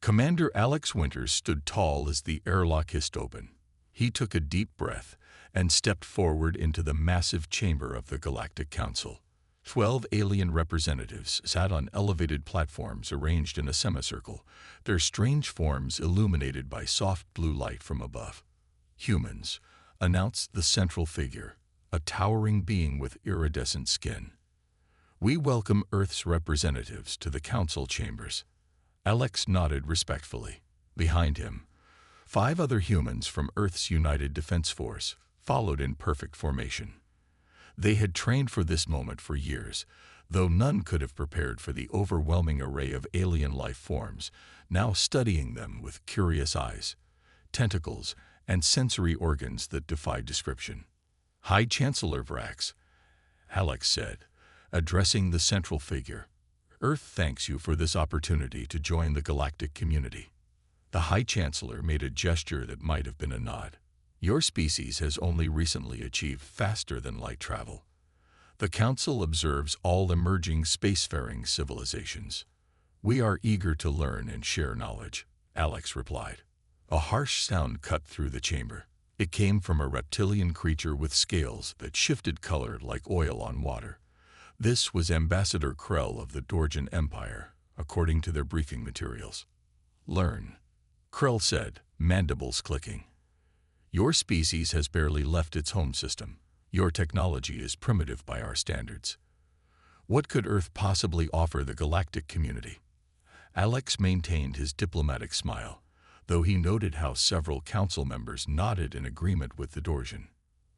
Commander Alex Winters stood tall as the airlock hissed open. He took a deep breath and stepped forward into the massive chamber of the Galactic Council. 12 alien representatives sat on elevated platforms arranged in a semicircle, their strange forms illuminated by soft blue light from above. Humans, announced the central figure, a towering being with iridescent skin. We welcome Earth's representatives to the council chambers. Alex nodded respectfully. Behind him, 5 other humans from Earth's United Defense Force followed in perfect formation. They had trained for this moment for years, though none could have prepared for the overwhelming array of alien life forms, now studying them with curious eyes, tentacles, and sensory organs that defied description. High Chancellor Vrax, Alex said, addressing the central figure, Earth thanks you for this opportunity to join the galactic community. The High Chancellor made a gesture that might have been a nod. Your species has only recently achieved faster-than-light travel. The Council observes all emerging spacefaring civilizations. We are eager to learn and share knowledge, Alex replied. A harsh sound cut through the chamber. It came from a reptilian creature with scales that shifted color like oil on water. This was Ambassador Krell of the Dorjan Empire, according to their briefing materials. Learn, Krell said, mandibles clicking. Your species has barely left its home system. Your technology is primitive by our standards. What could Earth possibly offer the galactic community? Alex maintained his diplomatic smile, though he noted how several council members nodded in agreement with the Dorjan.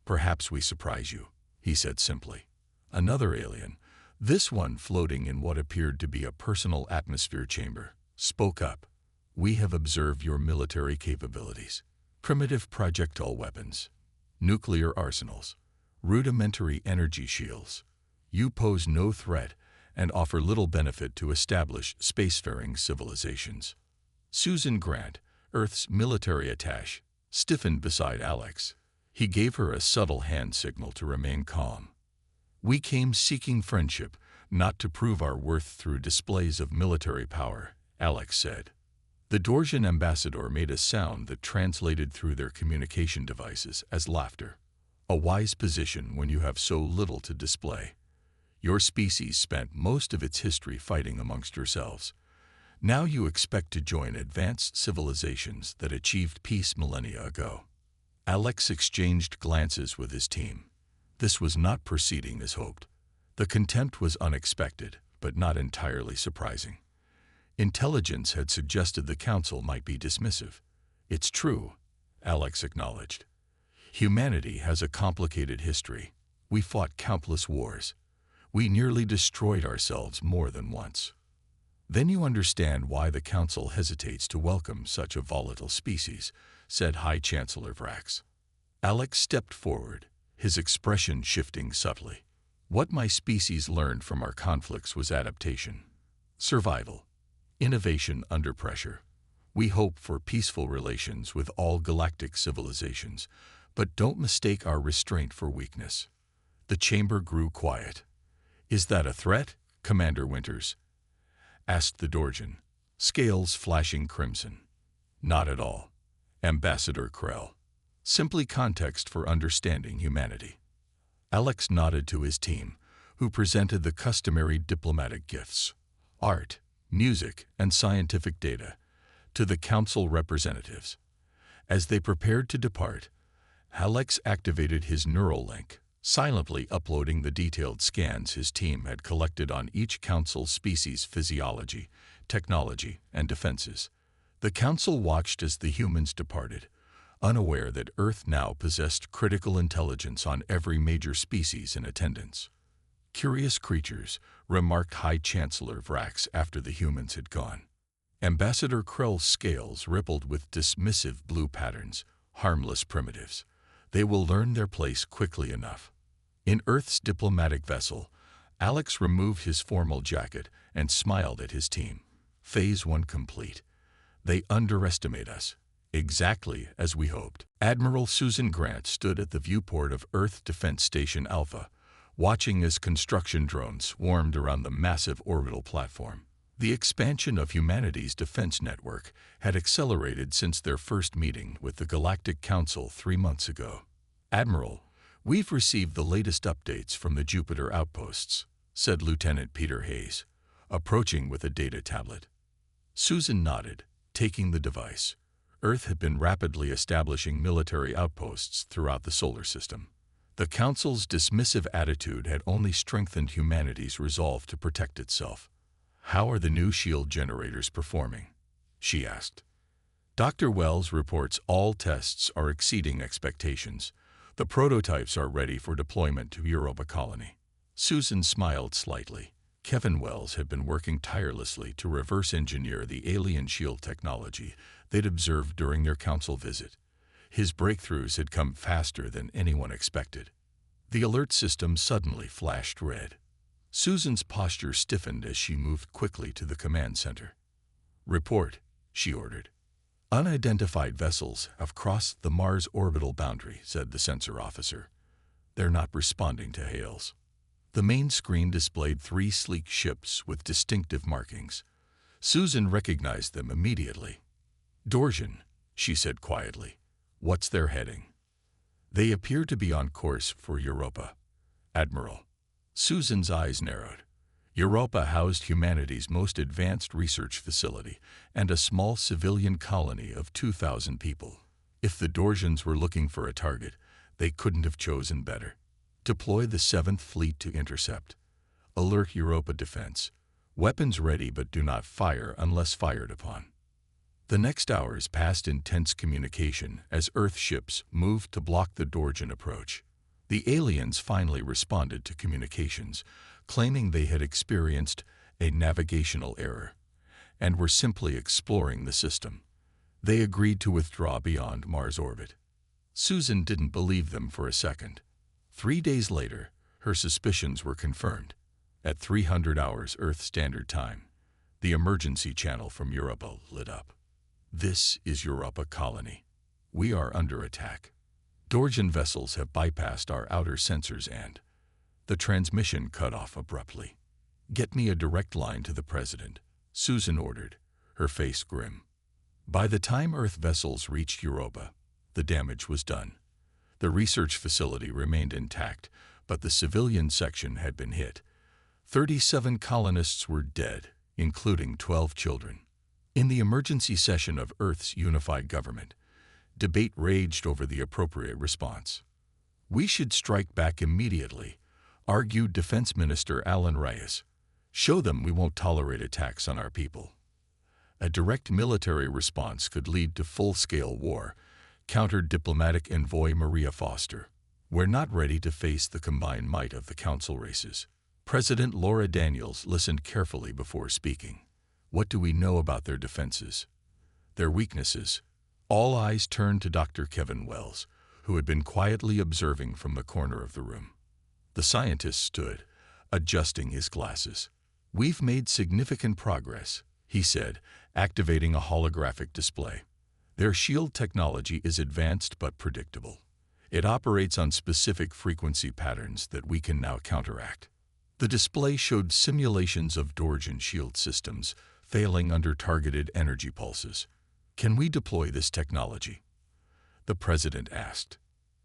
Perhaps we surprise you, he said simply. Another alien, this one floating in what appeared to be a personal atmosphere chamber, spoke up. We have observed your military capabilities. Primitive projectile weapons, nuclear arsenals, rudimentary energy shields. You pose no threat and offer little benefit to established spacefaring civilizations. Susan Grant, Earth's military attaché, stiffened beside Alex. He gave her a subtle hand signal to remain calm. We came seeking friendship, not to prove our worth through displays of military power, Alex said. The Dorjan ambassador made a sound that translated through their communication devices as laughter. A wise position when you have so little to display. Your species spent most of its history fighting amongst yourselves. Now you expect to join advanced civilizations that achieved peace millennia ago. Alex exchanged glances with his team. This was not proceeding as hoped. The contempt was unexpected, but not entirely surprising. Intelligence had suggested the Council might be dismissive. It's true, Alex acknowledged. Humanity has a complicated history. We fought countless wars. We nearly destroyed ourselves more than once. Then you understand why the Council hesitates to welcome such a volatile species, said High Chancellor Vrax. Alex stepped forward, his expression shifting subtly. What my species learned from our conflicts was adaptation, survival, innovation under pressure. We hope for peaceful relations with all galactic civilizations, but don't mistake our restraint for weakness. The chamber grew quiet. Is that a threat, Commander Winters? Asked the Dorjan, scales flashing crimson. Not at all, Ambassador Krell. Simply context for understanding humanity. Alex nodded to his team, who presented the customary diplomatic gifts, art, music, and scientific data, to the Council representatives. As they prepared to depart, Alex activated his neural link, silently uploading the detailed scans his team had collected on each Council species' physiology, technology, and defenses. The Council watched as the humans departed, unaware that Earth now possessed critical intelligence on every major species in attendance. Curious creatures, remarked High Chancellor Vrax after the humans had gone. Ambassador Krell's scales rippled with dismissive blue patterns, harmless primitives. They will learn their place quickly enough. In Earth's diplomatic vessel, Alex removed his formal jacket and smiled at his team. Phase 1 complete. They underestimate us, exactly as we hoped. Admiral Susan Grant stood at the viewport of Earth Defense Station Alpha, watching as construction drones swarmed around the massive orbital platform. The expansion of humanity's defense network had accelerated since their first meeting with the Galactic Council 3 months ago. "Admiral, we've received the latest updates from the Jupiter outposts," said Lieutenant Peter Hayes, approaching with a data tablet. Susan nodded, taking the device. Earth had been rapidly establishing military outposts throughout the solar system. The Council's dismissive attitude had only strengthened humanity's resolve to protect itself. "How are the new shield generators performing?" she asked. Dr. Wells reports all tests are exceeding expectations. The prototypes are ready for deployment to Europa Colony. Susan smiled slightly. Kevin Wells had been working tirelessly to reverse engineer the alien shield technology they'd observed during their council visit. His breakthroughs had come faster than anyone expected. The alert system suddenly flashed red. Susan's posture stiffened as she moved quickly to the command center. "Report," she ordered. "Unidentified vessels have crossed the Mars orbital boundary," said the sensor officer. "They're not responding to hails." The main screen displayed 3 sleek ships with distinctive markings. Susan recognized them immediately. "Dorsian," she said quietly. "What's their heading?" "They appear to be on course for Europa, Admiral." Susan's eyes narrowed. Europa housed humanity's most advanced research facility and a small civilian colony of 2,000 people. If the Dorsians were looking for a target, they couldn't have chosen better. "Deploy the 7th Fleet to intercept. Alert Europa defense. Weapons ready, but do not fire unless fired upon." The next hours passed in tense communication as Earth ships moved to block the Dorsian approach. The aliens finally responded to communications, claiming they had experienced a navigational error and were simply exploring the system. They agreed to withdraw beyond Mars orbit. Susan didn't believe them for a second. 3 days later, her suspicions were confirmed. At 300 hours Earth Standard Time, the emergency channel from Europa lit up. "This is Europa Colony. We are under attack. Dorsian vessels have bypassed our outer sensors and—" The transmission cut off abruptly. "Get me a direct line to the President," Susan ordered, her face grim. By the time Earth vessels reached Europa, the damage was done. The research facility remained intact, but the civilian section had been hit. 37 colonists were dead, including 12 children. In the emergency session of Earth's unified government, debate raged over the appropriate response. "We should strike back immediately," argued Defense Minister Alan Reyes. "Show them we won't tolerate attacks on our people." "A direct military response could lead to full-scale war," countered diplomatic envoy Maria Foster. "We're not ready to face the combined might of the council races." President Laura Daniels listened carefully before speaking. "What do we know about their defenses? Their weaknesses?" All eyes turned to Dr. Kevin Wells, who had been quietly observing from the corner of the room. The scientist stood, adjusting his glasses. "We've made significant progress," he said, activating a holographic display. "Their shield technology is advanced but predictable. It operates on specific frequency patterns that we can now counteract." The display showed simulations of Dorsian shield systems failing under targeted energy pulses. "Can we deploy this technology?" the President asked.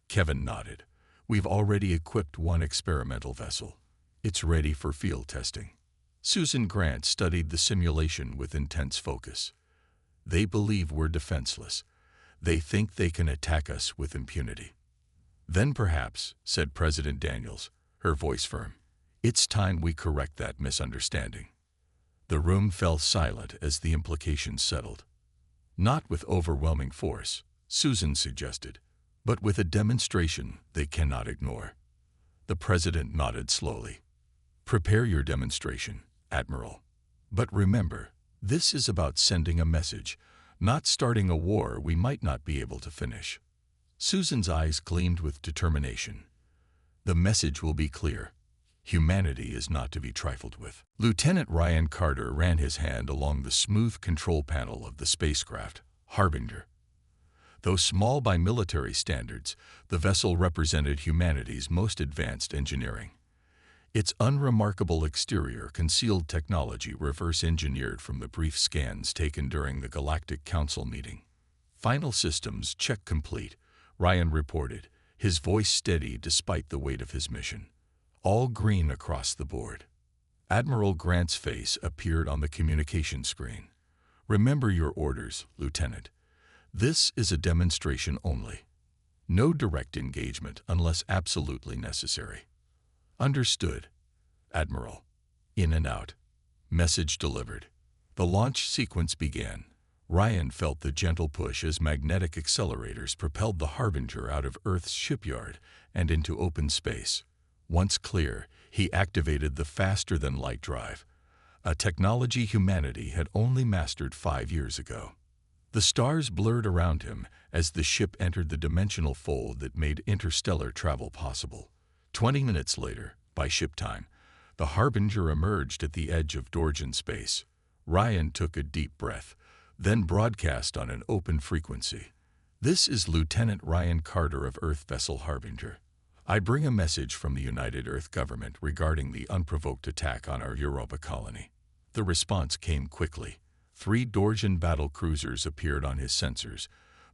Kevin nodded. "We've already equipped one experimental vessel. It's ready for field testing." Susan Grant studied the simulation with intense focus. "They believe we're defenseless. They think they can attack us with impunity." "Then perhaps," said President Daniels, her voice firm, "it's time we correct that misunderstanding." The room fell silent as the implications settled. "Not with overwhelming force," Susan suggested, "but with a demonstration they cannot ignore." The President nodded slowly. "Prepare your demonstration, Admiral. But remember, this is about sending a message, not starting a war we might not be able to finish." Susan's eyes gleamed with determination. "The message will be clear. Humanity is not to be trifled with." Lieutenant Ryan Carter ran his hand along the smooth control panel of the spacecraft, Harbinger. Though small by military standards, the vessel represented humanity's most advanced engineering. Its unremarkable exterior concealed technology reverse-engineered from the brief scans taken during the Galactic Council meeting. "Final systems check complete," Ryan reported, his voice steady despite the weight of his mission. "All green across the board." Admiral Grant's face appeared on the communication screen. "Remember your orders, Lieutenant. This is a demonstration only. No direct engagement unless absolutely necessary." "Understood, Admiral." In and out. Message delivered. The launch sequence began. Ryan felt the gentle push as magnetic accelerators propelled the Harbinger out of Earth's shipyard and into open space. Once clear, he activated the faster-than-light drive, a technology humanity had only mastered 5 years ago. The stars blurred around him as the ship entered the dimensional fold that made interstellar travel possible. 20 minutes later, by ship time, the Harbinger emerged at the edge of Dorjan space. Ryan took a deep breath, then broadcast on an open frequency. "This is Lieutenant Ryan Carter of Earth Vessel Harbinger. I bring a message from the United Earth Government regarding the unprovoked attack on our Europa colony." The response came quickly. 3 Dorjan battle cruisers appeared on his sensors,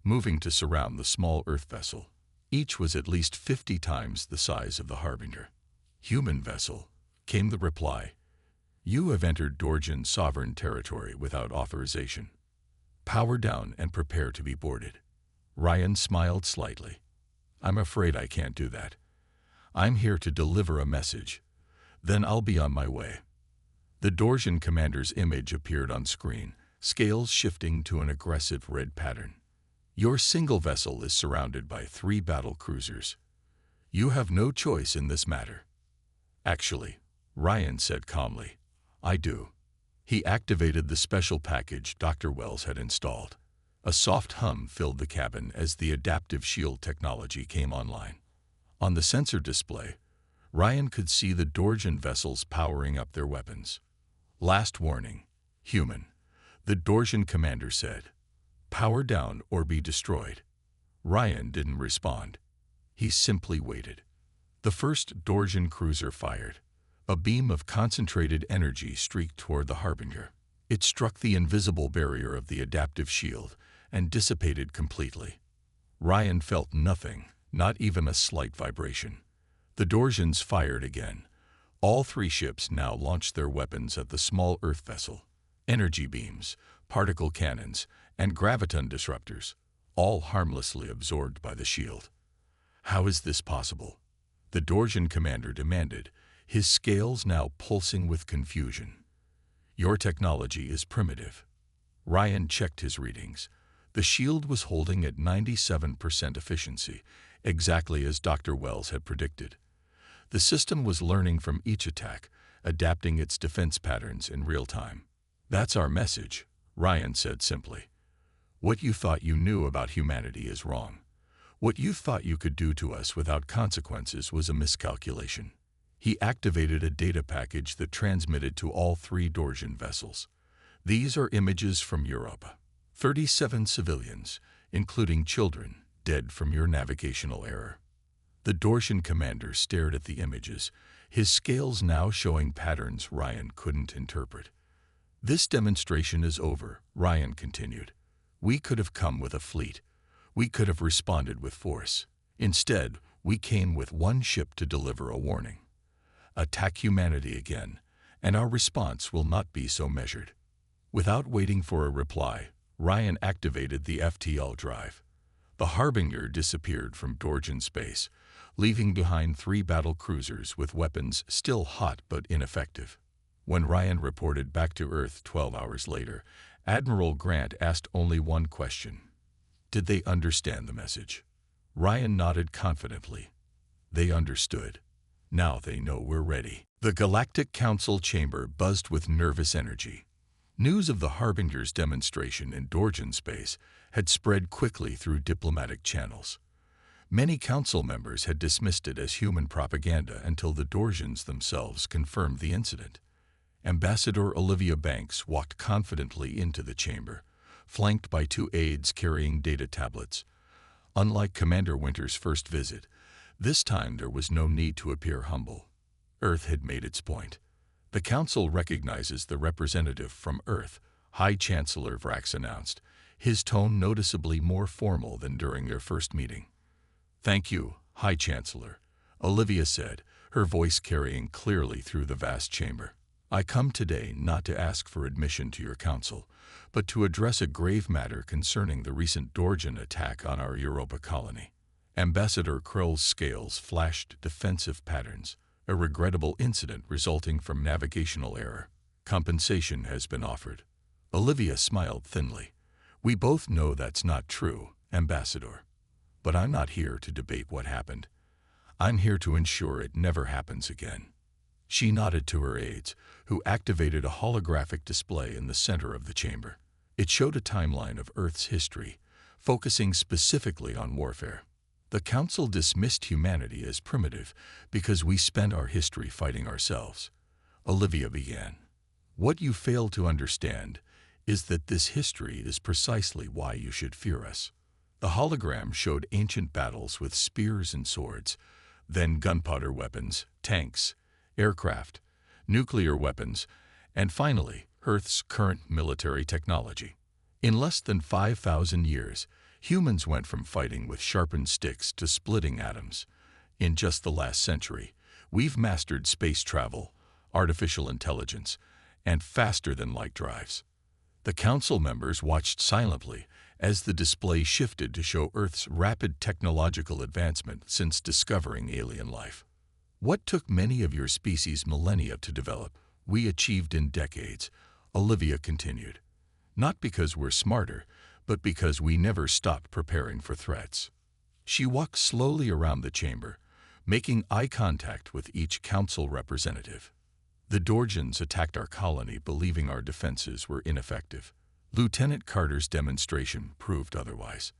moving to surround the small Earth vessel. Each was at least 50 times the size of the Harbinger. "Human vessel," came the reply. "You have entered Dorjan sovereign territory without authorization. Power down and prepare to be boarded." Ryan smiled slightly. "I'm afraid I can't do that. I'm here to deliver a message. Then I'll be on my way." The Dorjan commander's image appeared on screen, scales shifting to an aggressive red pattern. "Your single vessel is surrounded by 3 battle cruisers. You have no choice in this matter." "Actually," Ryan said calmly, "I do." He activated the special package Dr. Wells had installed. A soft hum filled the cabin as the adaptive shield technology came online. On the sensor display, Ryan could see the Dorjan vessels powering up their weapons. "Last warning, human," the Dorjan commander said. "Power down or be destroyed." Ryan didn't respond. He simply waited. The first Dorjan cruiser fired. A beam of concentrated energy streaked toward the Harbinger. It struck the invisible barrier of the adaptive shield and dissipated completely. Ryan felt nothing, not even a slight vibration. The Dorjans fired again. All 3 ships now launched their weapons at the small Earth vessel. Energy beams, particle cannons, and graviton disruptors, all harmlessly absorbed by the shield. "How is this possible?" the Dorjan commander demanded, his scales now pulsing with confusion. "Your technology is primitive." Ryan checked his readings. The shield was holding at 97% efficiency, exactly as Dr. Wells had predicted. The system was learning from each attack, adapting its defense patterns in real time. "That's our message," Ryan said simply. "What you thought you knew about humanity is wrong. What you thought you could do to us without consequences was a miscalculation." He activated a data package that transmitted to all 3 Dorjan vessels. "These are images from Europa. 37 civilians, including children, dead from your navigational error." The Dorjan commander stared at the images, his scales now showing patterns Ryan couldn't interpret. "This demonstration is over," Ryan continued. "We could have come with a fleet. We could have responded with force. Instead, we came with 1 ship to deliver a warning. Attack humanity again, and our response will not be so measured." Without waiting for a reply, Ryan activated the FTL drive. The Harbinger disappeared from Dorjan space, leaving behind 3 battle cruisers with weapons still hot but ineffective. When Ryan reported back to Earth 12 hours later, Admiral Grant asked only one question. Did they understand the message? Ryan nodded confidently. They understood. Now they know we're ready. The Galactic Council chamber buzzed with nervous energy. News of the Harbinger's demonstration in Dorjan space had spread quickly through diplomatic channels. Many council members had dismissed it as human propaganda until the Dorjans themselves confirmed the incident. Ambassador Olivia Banks walked confidently into the chamber, flanked by 2 aides carrying data tablets. Unlike Commander Winter's first visit, this time there was no need to appear humble. Earth had made its point. The Council recognizes the representative from Earth, High Chancellor Vrax announced, his tone noticeably more formal than during their first meeting. "Thank you, High Chancellor," Olivia said, her voice carrying clearly through the vast chamber. "I come today not to ask for admission to your council, but to address a grave matter concerning the recent Dorjan attack on our Europa colony." Ambassador Krell's scales flashed defensive patterns, a regrettable incident resulting from navigational error. "Compensation has been offered." Olivia smiled thinly. "We both know that's not true, Ambassador. But I'm not here to debate what happened. I'm here to ensure it never happens again." She nodded to her aides, who activated a holographic display in the center of the chamber. It showed a timeline of Earth's history, focusing specifically on warfare. "The Council dismissed humanity as primitive because we spent our history fighting ourselves," Olivia began. "What you fail to understand is that this history is precisely why you should fear us." The hologram showed ancient battles with spears and swords, then gunpowder weapons, tanks, aircraft, nuclear weapons, and finally, Earth's current military technology. In less than 5,000 years, humans went from fighting with sharpened sticks to splitting atoms. In just the last century, we've mastered space travel, artificial intelligence, and faster-than-light drives. The Council members watched silently as the display shifted to show Earth's rapid technological advancement since discovering alien life. "What took many of your species millennia to develop, we achieved in decades," Olivia continued. "Not because we're smarter, but because we never stopped preparing for threats." She walked slowly around the chamber, making eye contact with each council representative. "The Dorjans attacked our colony believing our defenses were ineffective. Lieutenant Carter's demonstration proved otherwise.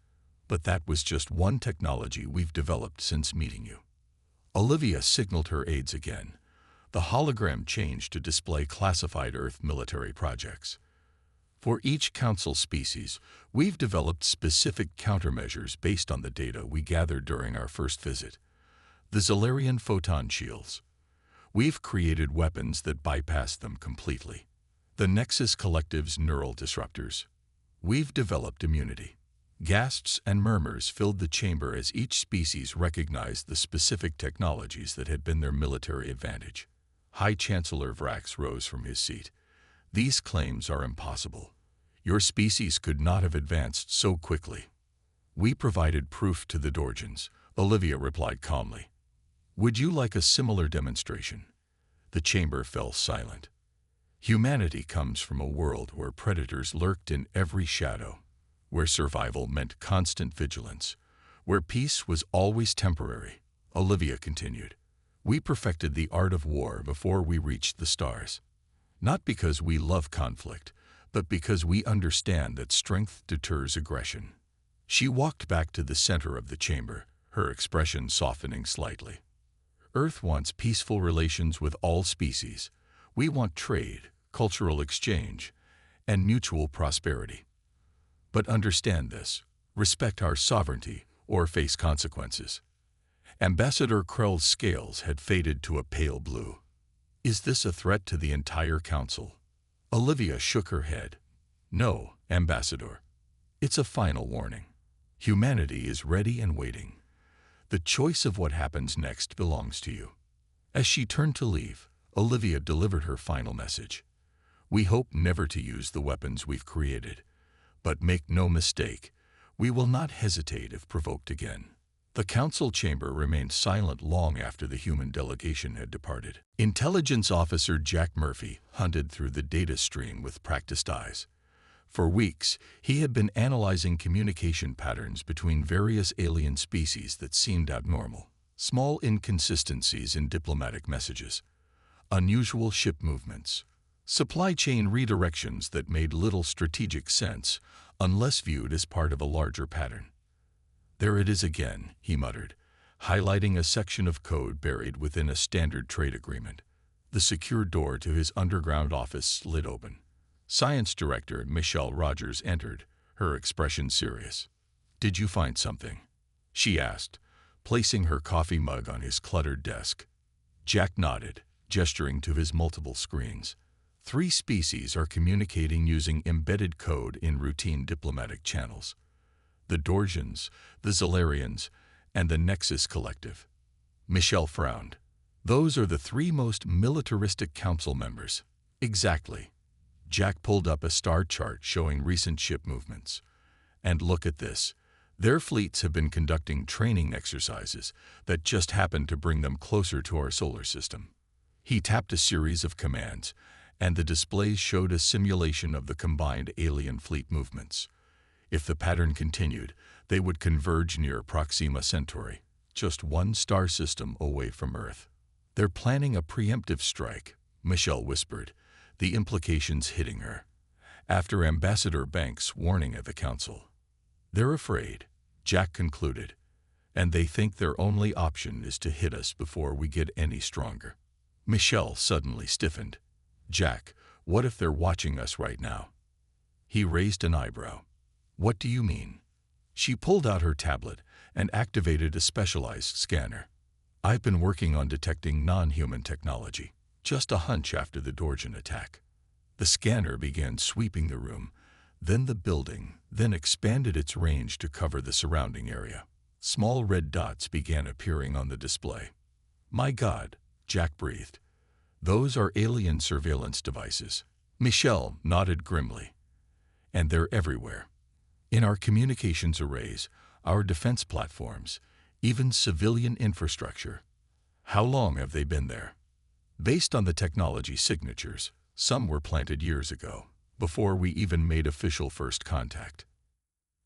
But that was just one technology we've developed since meeting you." Olivia signaled her aides again. The hologram changed to display classified Earth military projects. "For each council species, we've developed specific countermeasures based on the data we gathered during our first visit. The Zalarian photon shields. We've created weapons that bypass them completely. The Nexus Collective's neural disruptors. We've developed immunity." Gasps and murmurs filled the chamber as each species recognized the specific technologies that had been their military advantage. High Chancellor Vrax rose from his seat. "These claims are impossible. Your species could not have advanced so quickly." "We provided proof to the Dorjans," Olivia replied calmly. "Would you like a similar demonstration?" The chamber fell silent. Humanity comes from a world where predators lurked in every shadow, where survival meant constant vigilance, where peace was always temporary, Olivia continued. "We perfected the art of war before we reached the stars. Not because we love conflict, but because we understand that strength deters aggression." She walked back to the center of the chamber, her expression softening slightly. "Earth wants peaceful relations with all species. We want trade, cultural exchange, and mutual prosperity. But understand this, respect our sovereignty or face consequences." Ambassador Krell's scales had faded to a pale blue. "Is this a threat to the entire council?" Olivia shook her head. "No, Ambassador. It's a final warning. Humanity is ready and waiting. The choice of what happens next belongs to you." As she turned to leave, Olivia delivered her final message. "We hope never to use the weapons we've created. But make no mistake, we will not hesitate if provoked again." The council chamber remained silent long after the human delegation had departed. Intelligence Officer Jack Murphy hunted through the data stream with practiced eyes. For weeks, he had been analyzing communication patterns between various alien species that seemed abnormal. Small inconsistencies in diplomatic messages, unusual ship movements, supply chain redirections that made little strategic sense unless viewed as part of a larger pattern. "There it is again," he muttered, highlighting a section of code buried within a standard trade agreement. The secure door to his underground office slid open. Science Director Michelle Rogers entered, her expression serious. "Did you find something?" she asked, placing her coffee mug on his cluttered desk. Jack nodded, gesturing to his multiple screens. 3 species are communicating using embedded code in routine diplomatic channels: the Dorgians, the Zolarians, and the Nexus Collective. Michelle frowned. Those are the 3 most militaristic council members. Exactly. Jack pulled up a star chart showing recent ship movements. And look at this. Their fleets have been conducting training exercises that just happened to bring them closer to our solar system. He tapped a series of commands, and the displays showed a simulation of the combined alien fleet movements. If the pattern continued, they would converge near Proxima Centauri, just 1 star system away from Earth. They're planning a preemptive strike, Michelle whispered, the implications hitting her. After Ambassador Banks' warning at the council. They're afraid, Jack concluded, and they think their only option is to hit us before we get any stronger. Michelle suddenly stiffened. Jack, what if they're watching us right now? He raised an eyebrow. What do you mean? She pulled out her tablet and activated a specialized scanner. I've been working on detecting non-human technology. Just a hunch after the Dorgian attack. The scanner began sweeping the room, then the building, then expanded its range to cover the surrounding area. Small red dots began appearing on the display. My God, Jack breathed. Those are alien surveillance devices. Michelle nodded grimly. And they're everywhere. In our communications arrays, our defense platforms, even civilian infrastructure. How long have they been there? Based on the technology signatures, some were planted years ago, before we even made official first contact.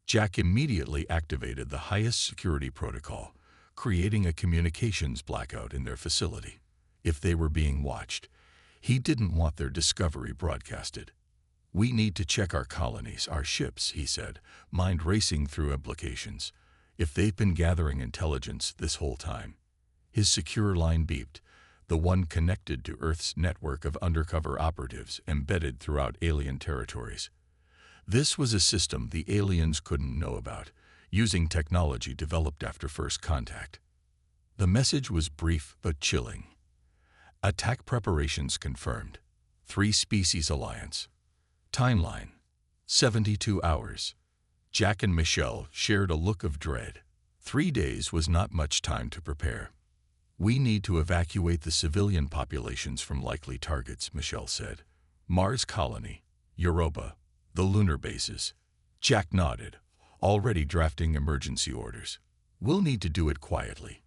Jack immediately activated the highest security protocol, creating a communications blackout in their facility. If they were being watched, he didn't want their discovery broadcasted. We need to check our colonies, our ships, he said, mind racing through implications. If they've been gathering intelligence this whole time. His secure line beeped, the one connected to Earth's network of undercover operatives embedded throughout alien territories. This was a system the aliens couldn't know about, using technology developed after first contact. The message was brief but chilling. Attack preparations confirmed. 3 species alliance. Timeline: 72 hours. Jack and Michelle shared a look of dread. 3 days was not much time to prepare. We need to evacuate the civilian populations from likely targets, Michelle said. Mars colony, Europa, the lunar bases. Jack nodded, already drafting emergency orders. We'll need to do it quietly.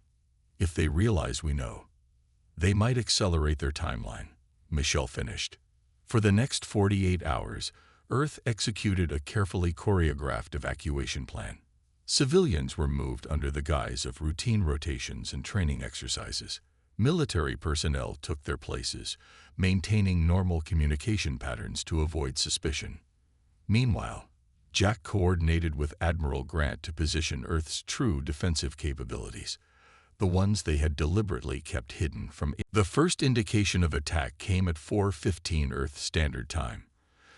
If they realize we know, they might accelerate their timeline, Michelle finished. For the next 48 hours, Earth executed a carefully choreographed evacuation plan. Civilians were moved under the guise of routine rotations and training exercises. Military personnel took their places, maintaining normal communication patterns to avoid suspicion. Meanwhile, Jack coordinated with Admiral Grant to position Earth's true defensive capabilities, the ones they had deliberately kept hidden from. The first indication of attack came at 4:15 Earth Standard Time.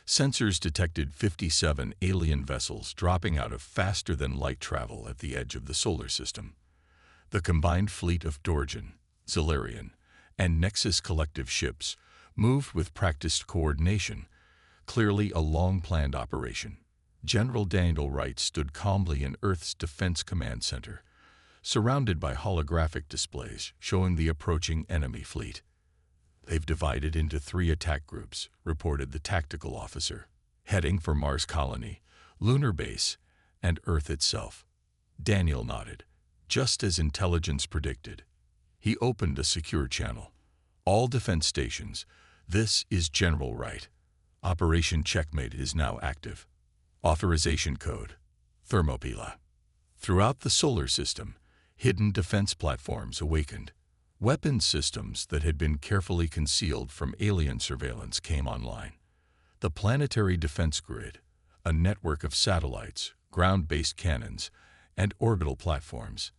Sensors detected 57 alien vessels dropping out of faster-than-light travel at the edge of the solar system. The combined fleet of Dorgian, Zolarian, and Nexus Collective ships moved with practiced coordination, clearly a long-planned operation. General Daniel Wright stood calmly in Earth's Defense Command Center, surrounded by holographic displays showing the approaching enemy fleet. They've divided into 3 attack groups, reported the tactical officer, heading for Mars colony, lunar base, and Earth itself. Daniel nodded, just as intelligence predicted. He opened a secure channel. All defense stations, this is General Wright. Operation Checkmate is now active. Authorization code, Thermopyla. Throughout the solar system, hidden defense platforms awakened. Weapons systems that had been carefully concealed from alien surveillance came online. The planetary defense grid, a network of satellites, ground-based cannons, and orbital platforms,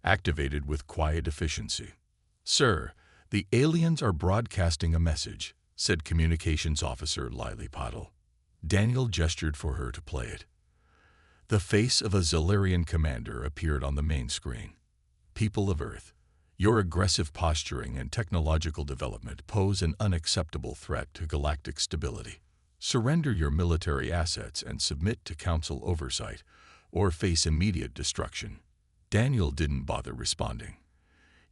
activated with quiet efficiency. Sir, the aliens are broadcasting a message, said Communications Officer Lily Pottle. Daniel gestured for her to play it. The face of a Zolarian commander appeared on the main screen. People of Earth, Your aggressive posturing and technological development pose an unacceptable threat to galactic stability. Surrender your military assets and submit to Council oversight, or face immediate destruction. Daniel didn't bother responding.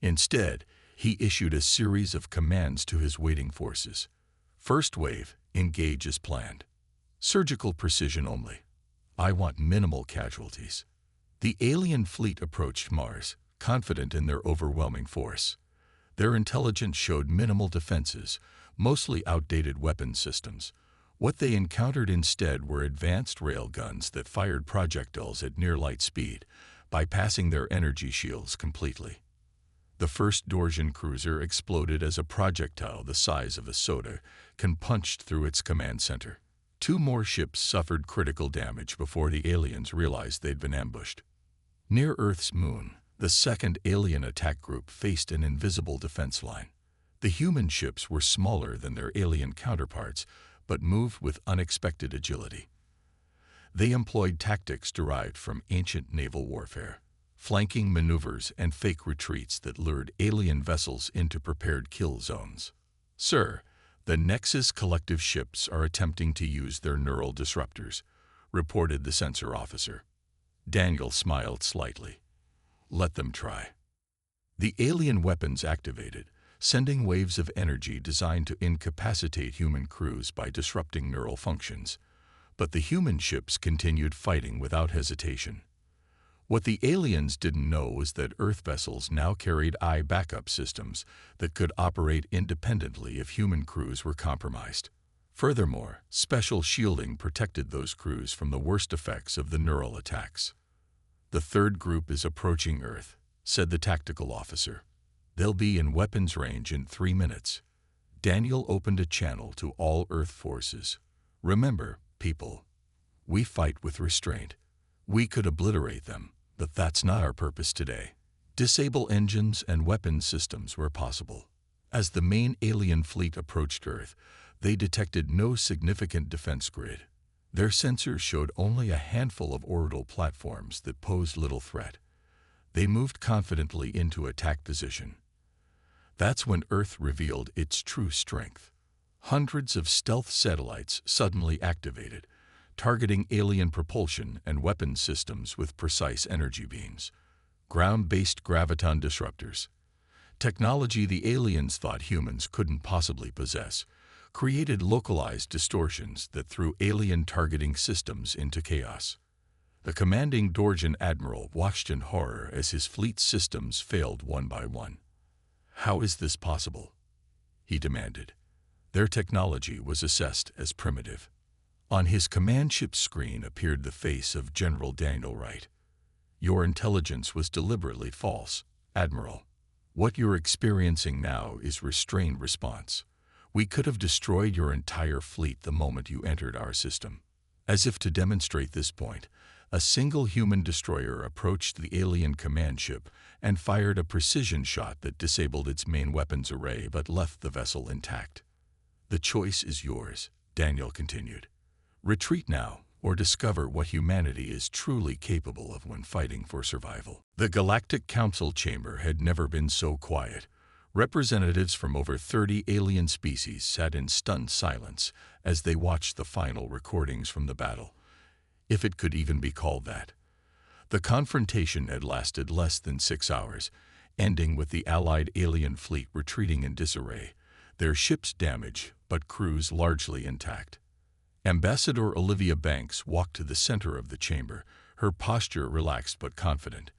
Instead, he issued a series of commands to his waiting forces. First wave, engage as planned. Surgical precision only. I want minimal casualties. The alien fleet approached Mars, confident in their overwhelming force. Their intelligence showed minimal defenses, mostly outdated weapon systems. What they encountered instead were advanced railguns that fired projectiles at near-light speed, bypassing their energy shields completely. The first Dorsian cruiser exploded as a projectile the size of a soda can punched through its command center. Two more ships suffered critical damage before the aliens realized they'd been ambushed. Near Earth's moon, the second alien attack group faced an invisible defense line. The human ships were smaller than their alien counterparts, but moved with unexpected agility. They employed tactics derived from ancient naval warfare, flanking maneuvers and fake retreats that lured alien vessels into prepared kill zones. Sir, the Nexus collective ships are attempting to use their neural disruptors, reported the sensor officer. Daniel smiled slightly. Let them try. The alien weapons activated, sending waves of energy designed to incapacitate human crews by disrupting neural functions. But the human ships continued fighting without hesitation. What the aliens didn't know was that Earth vessels now carried eye backup systems that could operate independently if human crews were compromised. Furthermore, special shielding protected those crews from the worst effects of the neural attacks. The third group is approaching Earth, said the tactical officer. They'll be in weapons range in 3 minutes. Daniel opened a channel to all Earth forces. Remember, people, we fight with restraint. We could obliterate them, but that's not our purpose today. Disable engines and weapon systems where possible. As the main alien fleet approached Earth, they detected no significant defense grid. Their sensors showed only a handful of orbital platforms that posed little threat. They moved confidently into attack position. That's when Earth revealed its true strength. Hundreds of stealth satellites suddenly activated, targeting alien propulsion and weapon systems with precise energy beams. Ground-based graviton disruptors. Technology the aliens thought humans couldn't possibly possess, created localized distortions that threw alien targeting systems into chaos. The commanding Dorsian admiral watched in horror as his fleet's systems failed one by one. How is this possible? He demanded. Their technology was assessed as primitive. On his command ship screen appeared the face of General Daniel Wright. Your intelligence was deliberately false, Admiral. What you're experiencing now is restrained response. We could have destroyed your entire fleet the moment you entered our system. As if to demonstrate this point, a single human destroyer approached the alien command ship and fired a precision shot that disabled its main weapons array but left the vessel intact. The choice is yours, Daniel continued. Retreat now, or discover what humanity is truly capable of when fighting for survival. The Galactic Council chamber had never been so quiet. Representatives from over 30 alien species sat in stunned silence as they watched the final recordings from the battle, if it could even be called that. The confrontation had lasted less than 6 hours, ending with the Allied alien fleet retreating in disarray, their ships damaged but crews largely intact. Ambassador Olivia Banks walked to the center of the chamber, her posture relaxed but confident.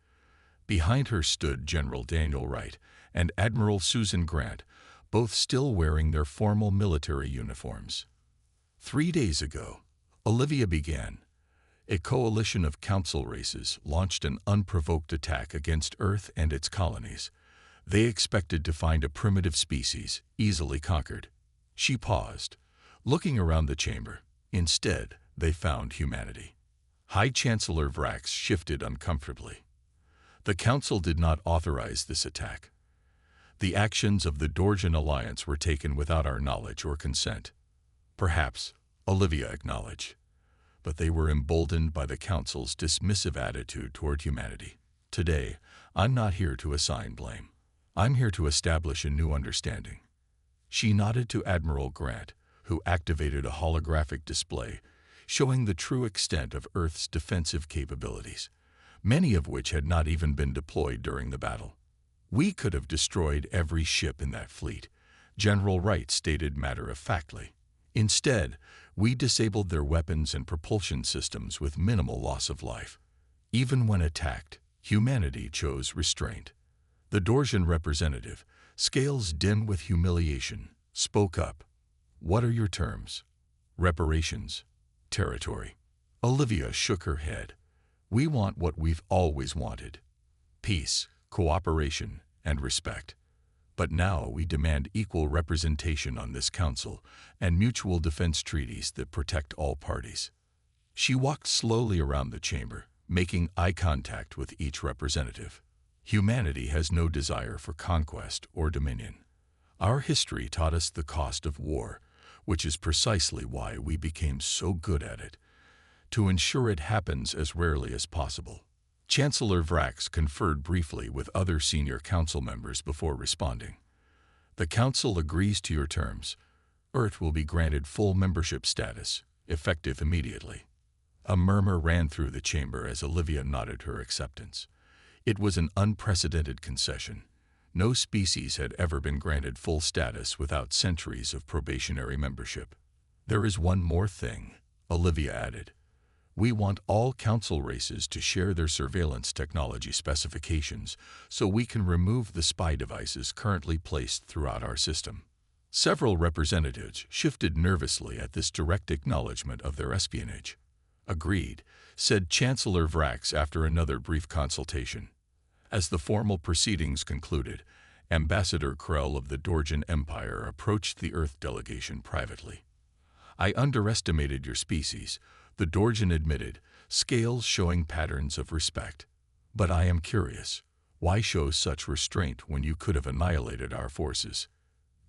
Behind her stood General Daniel Wright and Admiral Susan Grant, both still wearing their formal military uniforms. 3 days ago, Olivia began. A coalition of council races launched an unprovoked attack against Earth and its colonies. They expected to find a primitive species, easily conquered. She paused, looking around the chamber. Instead, they found humanity. High Chancellor Vrax shifted uncomfortably. The Council did not authorize this attack. The actions of the Dorsian Alliance were taken without our knowledge or consent. Perhaps, Olivia acknowledged. But they were emboldened by the Council's dismissive attitude toward humanity. Today, I'm not here to assign blame. I'm here to establish a new understanding. She nodded to Admiral Grant, who activated a holographic display showing the true extent of Earth's defensive capabilities, many of which had not even been deployed during the battle. We could have destroyed every ship in that fleet, General Wright stated matter-of-factly. Instead, we disabled their weapons and propulsion systems with minimal loss of life. Even when attacked, humanity chose restraint. The Dorsian representative, scales dim with humiliation, spoke up. What are your terms? Reparations? Territory? Olivia shook her head. We want what we've always wanted. Peace, cooperation, and respect. But now we demand equal representation on this council and mutual defense treaties that protect all parties. She walked slowly around the chamber, making eye contact with each representative. Humanity has no desire for conquest or dominion. Our history taught us the cost of war, which is precisely why we became so good at it, to ensure it happens as rarely as possible. Chancellor Vrax conferred briefly with other senior council members before responding. The council agrees to your terms. Earth will be granted full membership status, effective immediately. A murmur ran through the chamber as Olivia nodded her acceptance. It was an unprecedented concession. No species had ever been granted full status without centuries of probationary membership. There is one more thing, Olivia added. We want all council races to share their surveillance technology specifications so we can remove the spy devices currently placed throughout our system. Several representatives shifted nervously at this direct acknowledgement of their espionage. Agreed, said Chancellor Vrax after another brief consultation. As the formal proceedings concluded, Ambassador Krell of the Dorjan Empire approached the Earth delegation privately. I underestimated your species, the Dorjan admitted, scales showing patterns of respect. But I am curious, why show such restraint when you could have annihilated our forces?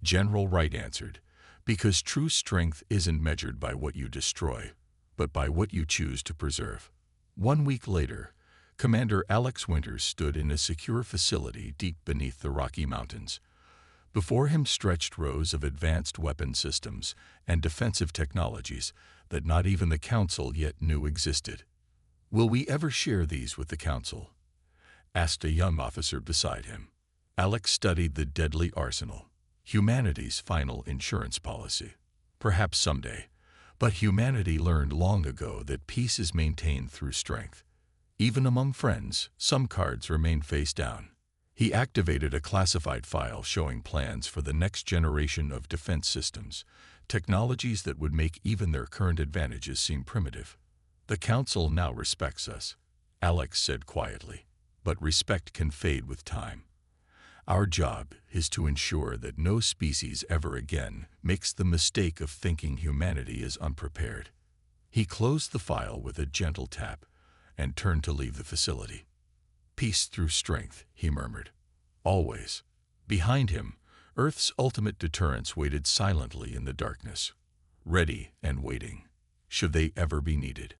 General Wright answered, because true strength isn't measured by what you destroy, but by what you choose to preserve. 1 week later, Commander Alex Winters stood in a secure facility deep beneath the Rocky Mountains. Before him stretched rows of advanced weapon systems and defensive technologies that not even the Council yet knew existed. Will we ever share these with the Council? Asked a young officer beside him. Alex studied the deadly arsenal, humanity's final insurance policy. Perhaps someday, but humanity learned long ago that peace is maintained through strength. Even among friends, some cards remain face down. He activated a classified file showing plans for the next generation of defense systems, technologies that would make even their current advantages seem primitive. The Council now respects us, Alex said quietly, but respect can fade with time. Our job is to ensure that no species ever again makes the mistake of thinking humanity is unprepared. He closed the file with a gentle tap and turned to leave the facility. Peace through strength, he murmured. Always. Behind him, Earth's ultimate deterrents waited silently in the darkness, ready and waiting, should they ever be needed.